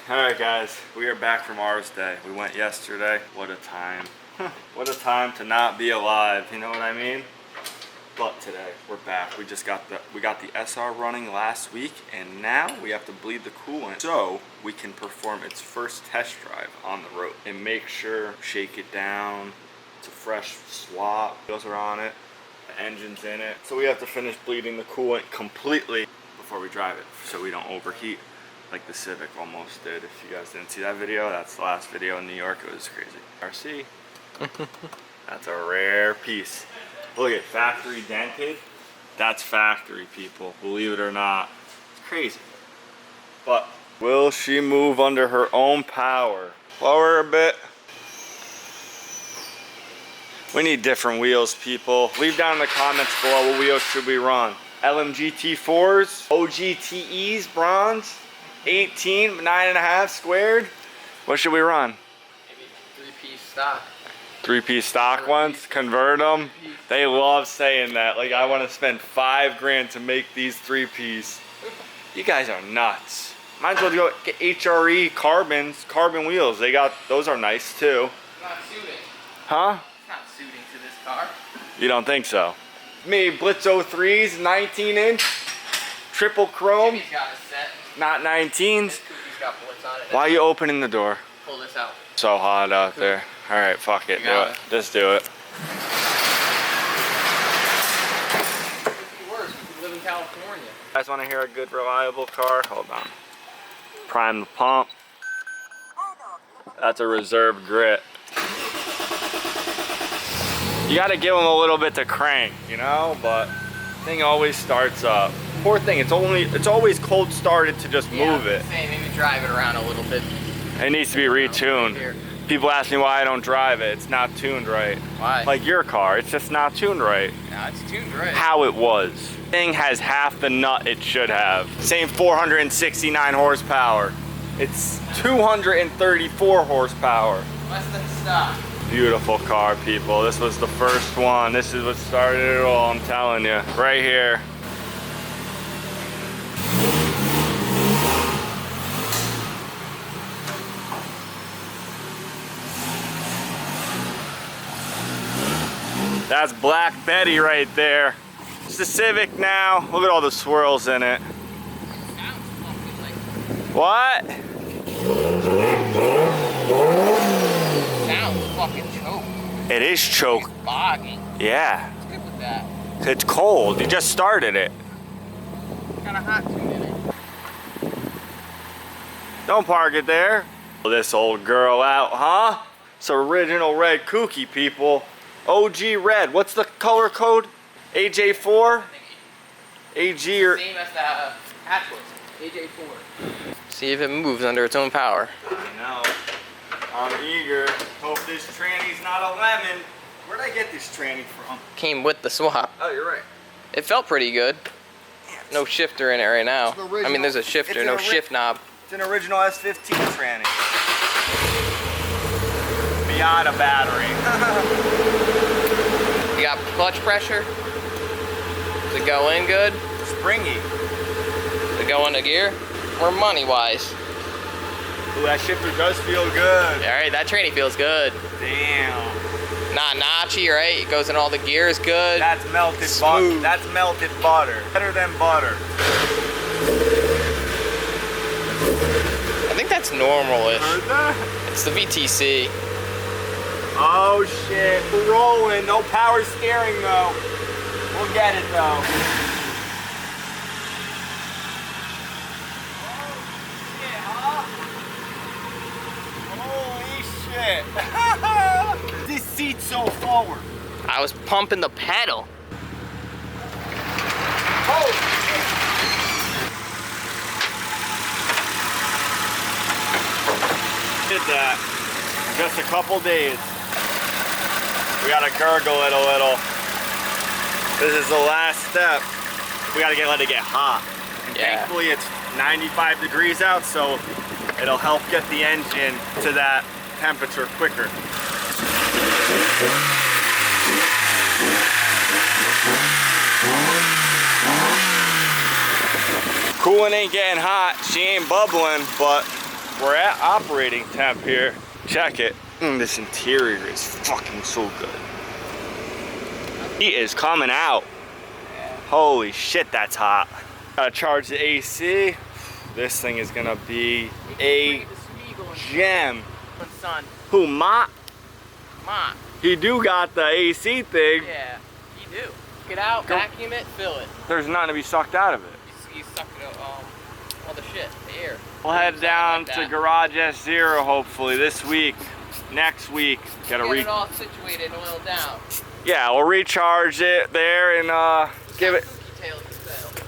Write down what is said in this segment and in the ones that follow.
Alright guys, we are back from Mars Day. We went yesterday. What a time. What a time to not be alive, you know what I mean? But today, we're back. We got the SR running last week, and now we have to bleed the coolant so we can perform its first test drive on the road and make sure, shake it down. It's a fresh swap. Wheels are on it. The engine's in it. So we have to finish bleeding the coolant completely before we drive it so we don't overheat like the Civic almost did. If you guys didn't see that video, that's the last video in New York. It was crazy. RC. That's a rare piece. Look at factory dented. That's factory, people. Believe it or not. It's crazy. But will she move under her own power? Lower a bit. We need different wheels, people. Leave down in the comments below what wheels should we run. LMGT4s, OGTEs, bronze, 18, 9.5 squared. What should we run? Maybe 3-piece stock. 3-piece stock ones, convert them. They love saying that. Like, I want to spend $5 grand to make these 3-piece. You guys are nuts. Might as well go get HRE carbon wheels. Those are nice too. It's not suiting. Huh? It's not suiting to this car. You don't think so? Me, Blitz 03s, 19-inch, triple chrome. Jimmy's got a set. Not 19s. KOUKI's got Blitz on it. Why are you opening the door? Pull this out. So hot out there. All right, fuck it, do it. Just do it. Worse, we live in California. You guys want to hear a good, reliable car? Hold on. Prime the pump. That's a reserve grit. You got to give them a little bit to crank, you know, but thing always starts up. Poor thing, it's always cold started to just move it. Same, maybe drive it around a little bit. It needs to be retuned. People ask me why I don't drive it. It's not tuned right. Why? Like your car, it's just not tuned right. No, it's tuned right. How it was. Thing has half the nut it should have. Same 469 horsepower. It's 234 horsepower. Less than stock. Beautiful car, people. This was the first one. This is what started it all, I'm telling you. Right here. That's Black Betty right there. It's the Civic now. Look at all the swirls in it. What? Sounds fucking choke. It is choke. It's bogging. Yeah. What's good with that? It's cold. You just started it. Kind of hot tune in it. Don't park it there. This old girl out, huh? It's original red KOUKI, people. OG red. What's the color code? AJ4? AG or... Same as the hatch was. AJ4. See if it moves under its own power. I know. I'm eager. Hope this tranny's not a lemon. Where'd I get this tranny from? Came with the swap. Oh, you're right. It felt pretty good. No shifter in it right now. I mean, there's a shifter, no shift knob. It's an original S14 tranny. Beyond a battery. You got clutch pressure? Does it go in good? Springy. Does it go into gear? Or money-wise? Ooh, that shifter does feel good. Alright, that tranny feels good. Damn. Not notchy, right? It goes in all the gears good. That's melted butter. That's melted butter. Better than butter. I think that's normal-ish. Heard that? It's the VTC. Oh shit, we're rolling. No power steering though. We'll get it though. Holy shit. This seat's so forward. I was pumping the pedal. Oh. Did that. Just a couple days. We gotta gurgle it a little. This is the last step. We gotta let it get hot. And thankfully it's 95 degrees out, so it'll help get the engine to that temperature quicker. Coolant ain't getting hot, she ain't bubbling, but we're at operating temp here. Check it. This interior is fucking so good. Heat is coming out. Holy shit, that's hot. Gotta charge the AC. This thing is gonna be a gem. Who, Ma? Ma. He do got the AC thing. Yeah, you do. Get out, vacuum it, fill it. There's nothing to be sucked out of it. You suck it out, all the shit, the air. We'll head down to Garage S0 hopefully this week. Next week, gotta get it all situated and oiled down. Yeah, we'll recharge it there and give it. KOUKI tails for sale.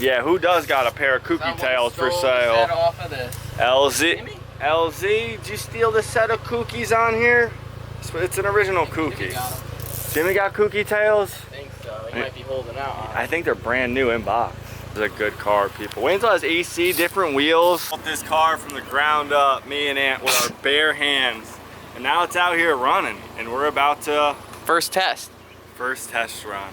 Yeah, who does got a pair of KOUKI tails for sale? Set off of this. LZ. Jimmy? LZ, did you steal the set of KOUKIs on here? It's an original KOUKI. Jimmy got KOUKI tails? I think so. He might be holding out on it. I think they're brand new in box. It's a good car, people. Wait until it has AC, different wheels. Built this car from the ground up, me and Aunt, with our bare hands. And now it's out here running, and we're about to... First test run.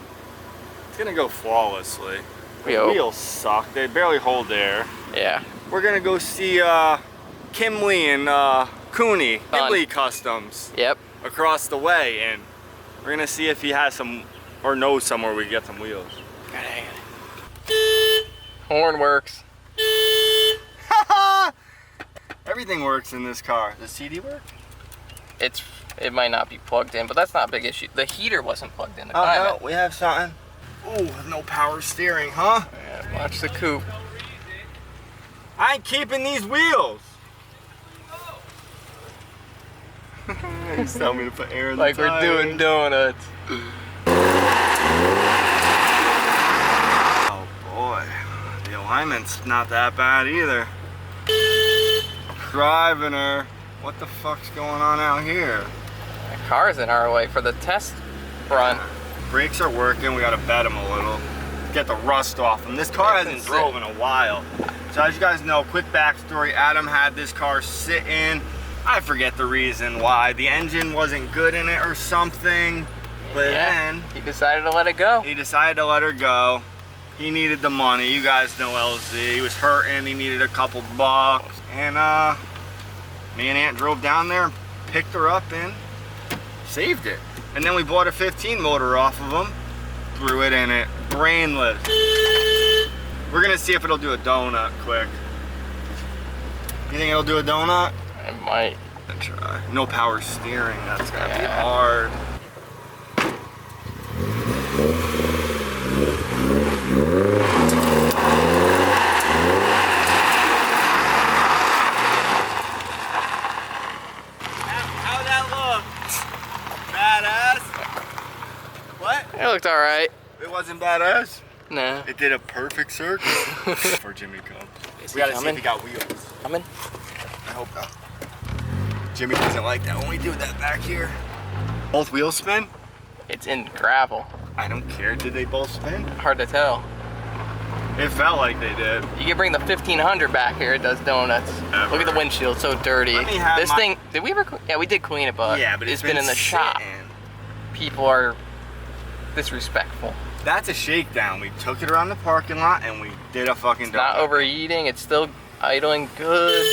It's gonna go flawlessly. The Yo. wheels suck, they barely hold air. Yeah. We're gonna go see Kimley and Cooney, Kimley Customs. Yep. Across the way, and we're gonna see if he has some, or knows somewhere we can get some wheels. Horn works. Everything works in this car. Does CD work? It might not be plugged in, but that's not a big issue. The heater wasn't plugged in. Oh no, we have something. Ooh, no power steering, huh? Yeah, watch the coupe. I ain't keeping these wheels. He's telling me to put air in the Like we're doing donuts. Oh boy, the alignment's not that bad either. Driving her. What the fuck's going on out here? The car's in our way for the test run. Brakes are working, we gotta bed them a little. Get the rust off them. This car hasn't drove in a while. So as you guys know, quick backstory, Adam had this car sitting. I forget the reason why. The engine wasn't good in it or something. But then he decided to let it go. He decided to let her go. He needed the money. You guys know LZ. He was hurting, he needed a couple bucks. And me and Aunt drove down there and picked her up and saved it. And then we bought a 15 motor off of him, threw it in it, brainless. We're gonna see if it'll do a donut quick. You think it'll do a donut? It might. Let's try. No power steering, that's gonna be hard. How'd that look? Badass? What? It looked alright. It wasn't badass? Nah. It did a perfect circle. Before Jimmy comes. We gotta see if he got wheels. Coming? I hope not. Jimmy doesn't like that when we do that back here. Both wheels spin? It's in gravel. I don't care. Did they both spin? Hard to tell. It felt like they did. You can bring the 1500 back here. It does donuts. Ever. Look at the windshield, so dirty. Let me have This thing, did we ever? Yeah, we did clean it, but yeah, but it's been in the shop. People are disrespectful. That's a shakedown. We took it around the parking lot and we did a fucking It's not overheating. It's still idling good.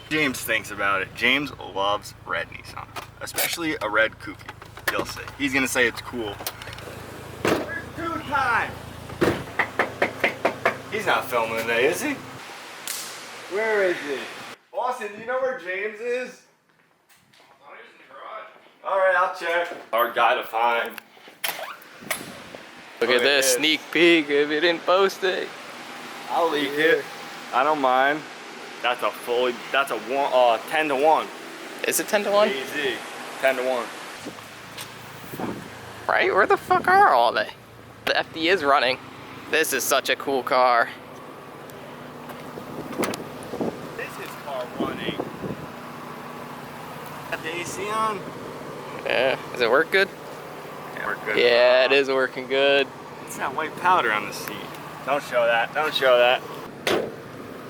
James thinks about it. James loves red Nissan, especially a red KOUKI. You'll see. He's gonna say it's cool. Where's two time? He's not filming today, is he? Where is he? Austin, do you know where James is? Oh, he was in the garage. All right, I'll check. Our guy to find. Look at this sneak peek if you didn't post it. I'll leak it. I don't mind. That's a 10 to 1. Is it 10 to 1? Easy. 10 to 1. Right? Where the fuck are all they? The FD is running. This is such a cool car. This is car 1.8. Got the AC on? Yeah. Does it work good? Yeah, we're good. Yeah, it is working good. It's that white powder on the seat. Don't show that. Don't show that.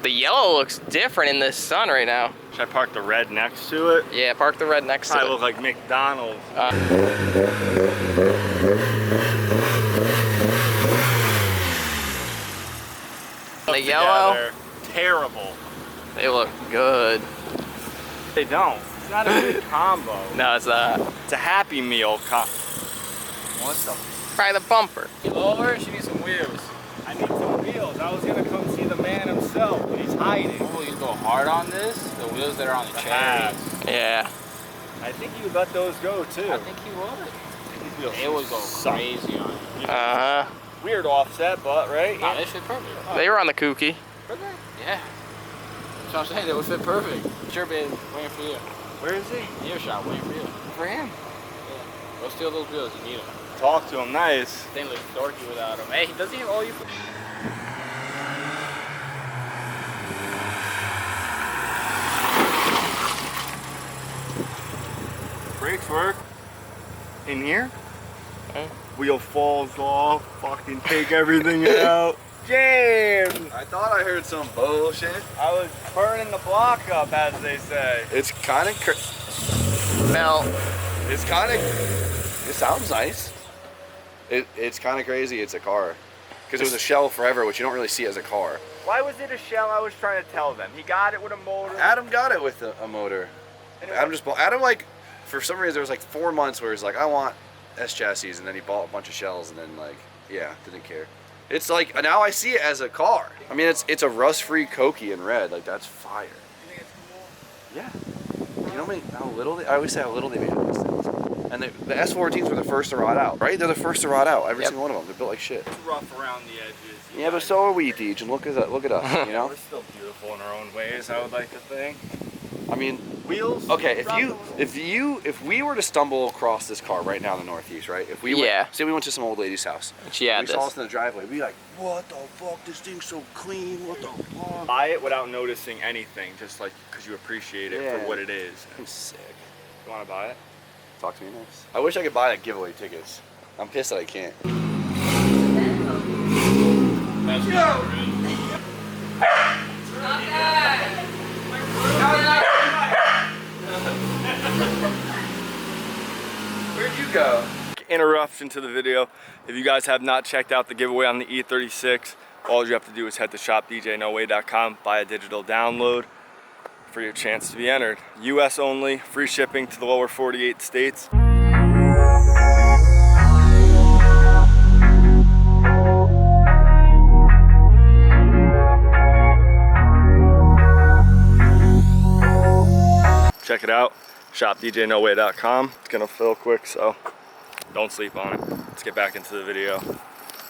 The yellow looks different in the sun right now. Should I park the red next to it? Yeah, park the red next Probably to it. look like McDonald's. The yellow. Together. Terrible. They look good. They don't. It's not a good combo. No, it's not. It's a Happy Meal What the? Try the bumper. Lower, she needs some wheels. I need some wheels. I was gonna come see the man himself, but he's hiding. Oh, you go hard on this? The wheels that are on the chair. Yeah. I think you let those go too. I think he would. It would go crazy on you. Uh-huh. Weird offset, but right? Nah, they fit perfect. They were on the KOUKI. Yeah. That's what I'm saying. They would fit perfect. Sure, been waiting for you. Where is he? Earshot, waiting for you. For him. Yeah. Go steal those wheels. You need them. Talk to him nice. They look dorky without them. Hey, doesn't he owe you? Brakes work. In here? Okay. Wheel falls off. Fucking take everything out. James! I thought I heard some bullshit. I was burning the block up, as they say. It's kind of, Now, it sounds nice. It's kind of crazy. It's a car. Because it was a shell forever, which you don't really see as a car. Why was it a shell? I was trying to tell them. He got it with a motor. Adam got it with a motor. Adam like, for some reason there was like 4 months where he's like, I want S chassis, and then he bought a bunch of shells, and then like, yeah, didn't care. It's like, now I see it as a car. I mean, it's a rust-free KOUKI in red. Like, that's fire. You think it's cool? Yeah. You know how little I always say how little they made of these things. And the S14s were the first to rot out, right? They're the first to rot out. Every single one of them. They're built like shit. It's rough around the edges. Yeah, but so are we, Deej, and look at us, you know? We're still beautiful in our own ways, I would like to think. I mean, Wheels? okay, if we were to stumble across this car right now in the Northeast, right? If we say we went to some old lady's house, she had we saw us in the driveway, we'd be like, what the fuck, this thing's so clean, what the fuck? Buy it without noticing anything, just like because you appreciate it for what it is. I'm sick. You want to buy it? Talk to me nice. I wish I could buy like giveaway tickets. I'm pissed that I can't. That's Where'd you go? Interruption to the video. If you guys have not checked out the giveaway on the E36, all you have to do is head to shopdjnoway.com, buy a digital download for your chance to be entered. US only, free shipping to the lower 48 states. Check it out, shopdjnoway.com. It's gonna fill quick, so don't sleep on it. Let's get back into the video.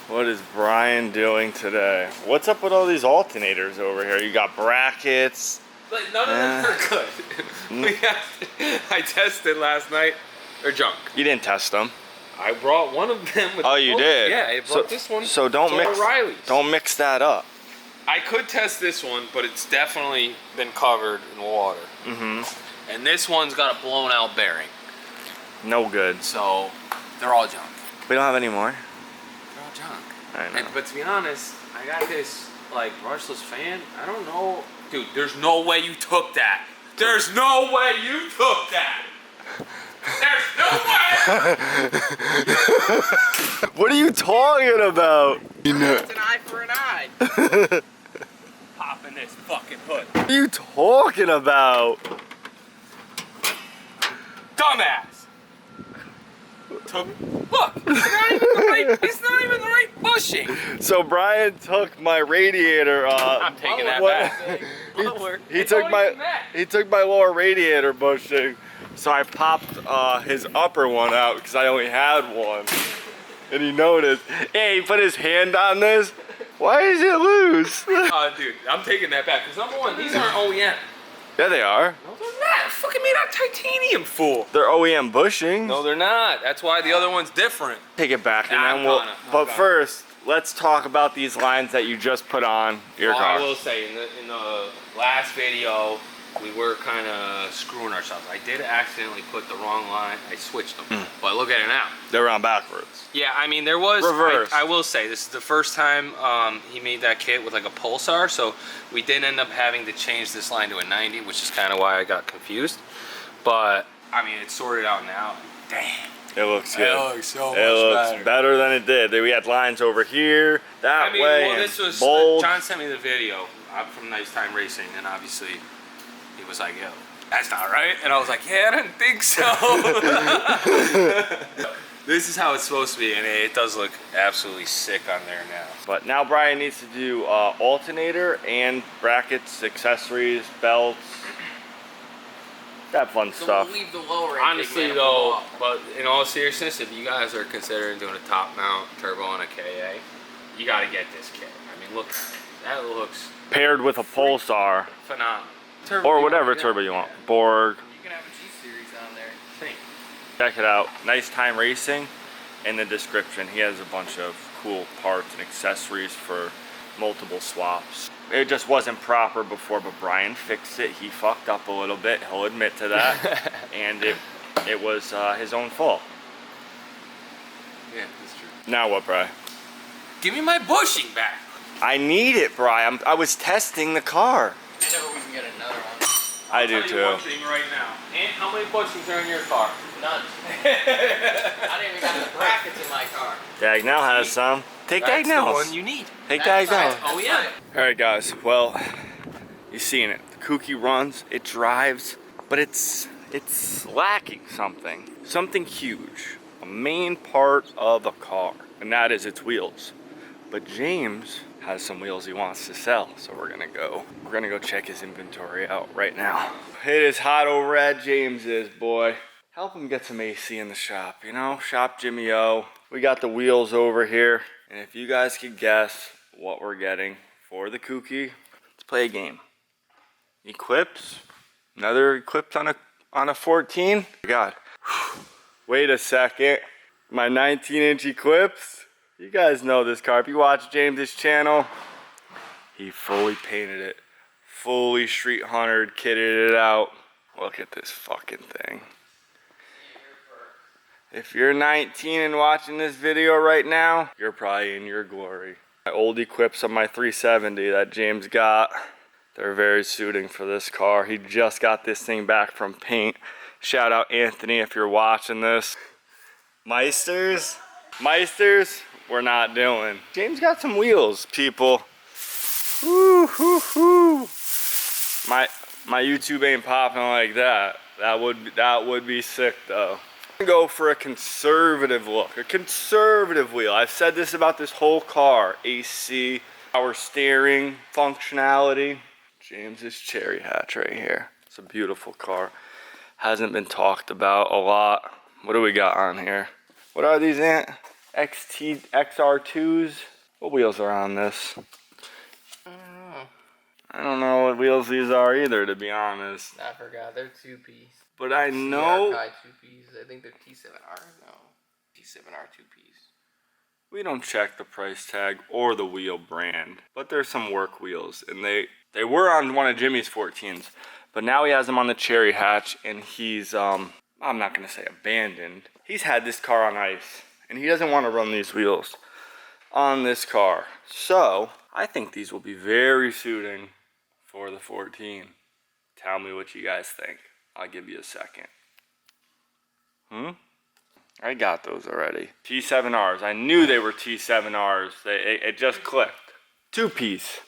What is Brian doing today? What's up with all these alternators over here? You got brackets. But none of them are good. I tested last night. They're junk. You didn't test them. I brought one of them with you did? Yeah, I brought this one. So don't mix. O'Reilly's. Don't mix that up. I could test this one, but it's definitely been covered in water. Mm-hmm. And this one's got a blown out bearing. No good. So they're all junk. We don't have any more. They're all junk. I know. But to be honest, I got this like brushless fan. I don't know. Dude, there's no way you took that. There's no way you took that. There's no way. What are you talking about? It's an eye for an eye. Popping this fucking hood. What are you talking about? Dumbass. Look, it's not even the right bushing. So Brian took my radiator. I'm taking that back. He took my lower radiator bushing. So I popped his upper one out because I only had one. And he noticed. Hey, he put his hand on this. Why is it loose? Dude, I'm taking that back. Because number one, these aren't OEM. Yeah, they are. No, they're not. Fucking made out of titanium, fool. They're OEM bushings. No, they're not. That's why the other one's different. Take it back, and Nah, then we'll. I'm But gonna. first, let's talk about these lines that you just put on your Well, car. I will say, in the last video, we were kind of screwing ourselves. I did accidentally put the wrong line. I switched them. But look at it now. They're on backwards. Yeah, I mean, there was... Reverse. I will say, this is the first time he made that kit with like a pulsar, so we did end up having to change this line to a 90, which is kind of why I got confused. But, I mean, it's sorted out now. Damn. It looks good. It looks so much It looks better. better than it did. We had lines over here, that I mean, way, well, and this was... bold. John sent me the video. I'm from Nice Time Racing, and obviously he was like, yo, that's not right. And I was like, yeah, I didn't think so. This is how it's supposed to be, and it does look absolutely sick on there now. But now Brian needs to do alternator and brackets, accessories, belts, that fun stuff. We'll leave the lower Honestly though, but in all seriousness, if you guys are considering doing a top mount turbo on a KA, you gotta get this kit. I mean, look, that looks Paired with a Pulsar. phenomenal. Or whatever turbo you want. Borg. You can have a G-Series on there. Think. Check it out. Nice Time Racing. In the description, he has a bunch of cool parts and accessories for multiple swaps. It just wasn't proper before, but Brian fixed it. He fucked up a little bit. He'll admit to that. And it was his own fault. Yeah, that's true. Now what, Brian? Give me my bushing back. I need it, Brian. I was testing the car. I never we can get another one. I do I'll tell too. you one thing right now. And how many bushings are in your car? None. I didn't even got the brackets in my car. Dagnell has some. Take That's the Dagnell's. one you need. Take That's Dagnell. right. Oh yeah. Alright guys, well, you've seen it. The KOUKI runs, it drives, but it's lacking something. Something huge. A main part of a car. And that is its wheels. But James has some wheels he wants to sell, so we're gonna go check his inventory out right now. It is hot over at James's, boy. Help him get some AC in the shop, you know? Shop Jimmy O. We got the wheels over here. And if you guys could guess what we're getting for the KOUKI, let's play a game. Equips, another Equips on a 14. God, wait a second. My 19-inch Equips. You guys know this car. If you watch James's channel, he fully painted it. Fully street huntered, kitted it out. Look at this fucking thing. If you're 19 and watching this video right now, you're probably in your glory. My old Equips on my 370 that James got, they're very suiting for this car. He just got this thing back from paint. Shout out Anthony if you're watching this. Meisters, we're not doing. James got some wheels, people. Woo, hoo, hoo. My YouTube ain't popping like that. That would be sick though. Go for a conservative look, a conservative wheel. I've said this about this whole car. AC, power steering, functionality. James's cherry hatch right here. It's a beautiful car. Hasn't been talked about a lot. What do we got on here? What are these, Ant? XR2s? What wheels are on this? I don't know what wheels these are either, to be honest. I forgot. They're 2-piece. But I know... CRKI 2-piece. I think they're T7R. No. T7R 2-piece. We don't check the price tag or the wheel brand. But there's some work wheels. And they were on one of Jimmy's 14s. But now he has them on the cherry hatch. And he's, I'm not going to say abandoned. He's had this car on ice. And he doesn't want to run these wheels on this car. So, I think these will be very suiting for the 14. Tell me what you guys think. I'll give you a second. I got those already. T7Rs. I knew they were T7Rs. It just clicked. 2-piece.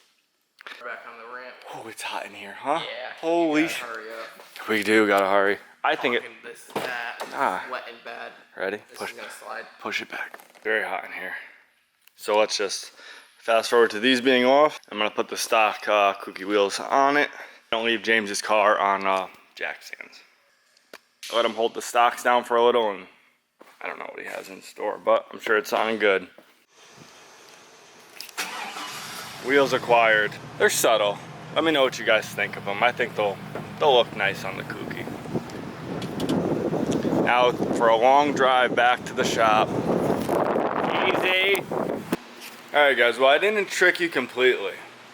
We're back on the ramp. Oh, it's hot in here, huh? Yeah. Holy shit. Hurry up. We do gotta hurry. I think it. This, that, wet and bad. Ready? This is gonna slide. Push it back. Very hot in here. So let's just fast forward to these being off. I'm gonna put the stock KOUKI wheels on it. Don't leave James's car on jack stands. I let him hold the stocks down for a little, and I don't know what he has in store, but I'm sure it's something good. Wheels acquired. They're subtle. Let me know what you guys think of them. I think they'll look nice on the KOUKI. Now for a long drive back to the shop. Easy. Alright guys, well I didn't trick you completely.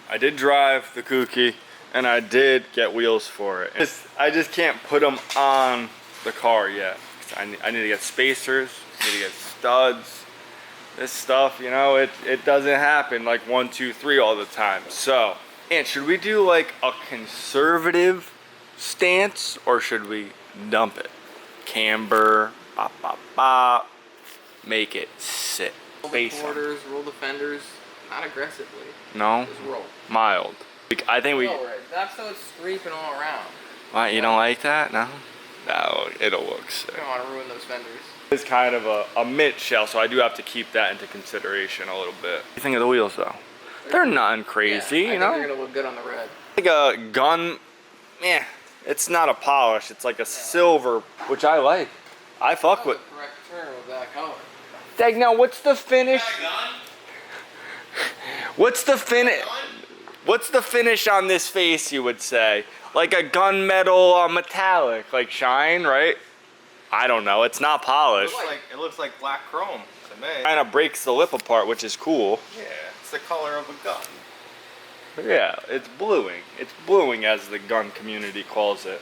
I did drive the KOUKI and I did get wheels for it. I just can't put them on the car yet. I need to get spacers, I need to get studs. This stuff, you know, it doesn't happen like 1, 2, 3 all the time. So, and should we do like a conservative stance or should we dump it? Camber, bop, bop, bop, make it sit. Roll the quarters, roll the fenders, not aggressively. No? Just roll. Mild. I think we. That's so it's scraping all around. What, you don't like that? No? No, it'll look sick. I don't want to ruin those fenders. It's kind of a mid shell, so I do have to keep that into consideration a little bit. What do you think of the wheels though? They're nothing crazy, yeah, you know? I think they're gonna look good on the red. Like a gun, it's not a polish, it's like a silver, which I like. I fuck with. The correct term of that color. Dag, now what's the finish? What's the finish? What's the finish on this face, you would say? Like a gunmetal metallic, like shine, right? I don't know, it's not polished. It looks like black chrome to me. Kind of breaks the lip apart, which is cool. Yeah, it's the color of a gun. Yeah, it's bluing. It's bluing, as the gun community calls it.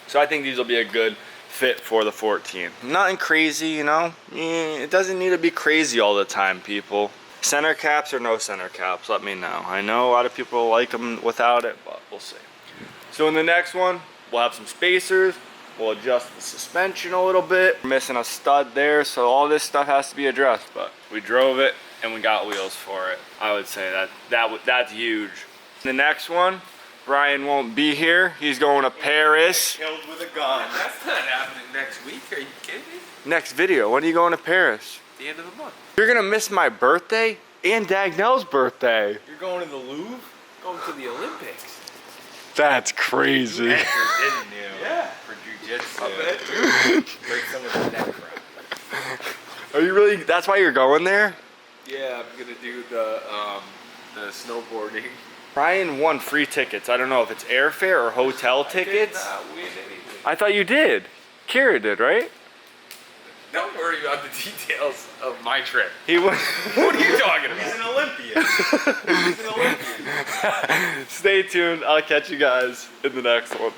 So I think these will be a good fit for the 14. Nothing crazy, you know? It doesn't need to be crazy all the time, people. Center caps or no center caps, let me know. I know a lot of people like them without it, but we'll see. So in the next one, we'll have some spacers. We'll adjust the suspension a little bit. We're missing a stud there, so all this stuff has to be addressed, but we drove it and we got wheels for it. I would say that's huge. The next one, Brian won't be here. He's going to Paris. Killed with a gun. That's not happening next week. Are you kidding me? Next video, when are you going to Paris? The end of the month. You're gonna miss my birthday and Dagnell's birthday. You're going to the Louvre? Going to the Olympics. That's crazy. Didn't you? Yeah. For jujitsu. Break some of the neck wrap. Are you really? That's why you're going there? Yeah, I'm gonna do the snowboarding. Brian won free tickets. I don't know if it's airfare or hotel tickets. I did not win anything. I thought you did. Kira did, right? Don't worry about the details of my trip. He won. What are you talking about? He's an Olympian. He's an Olympian. Stay tuned. I'll catch you guys in the next one.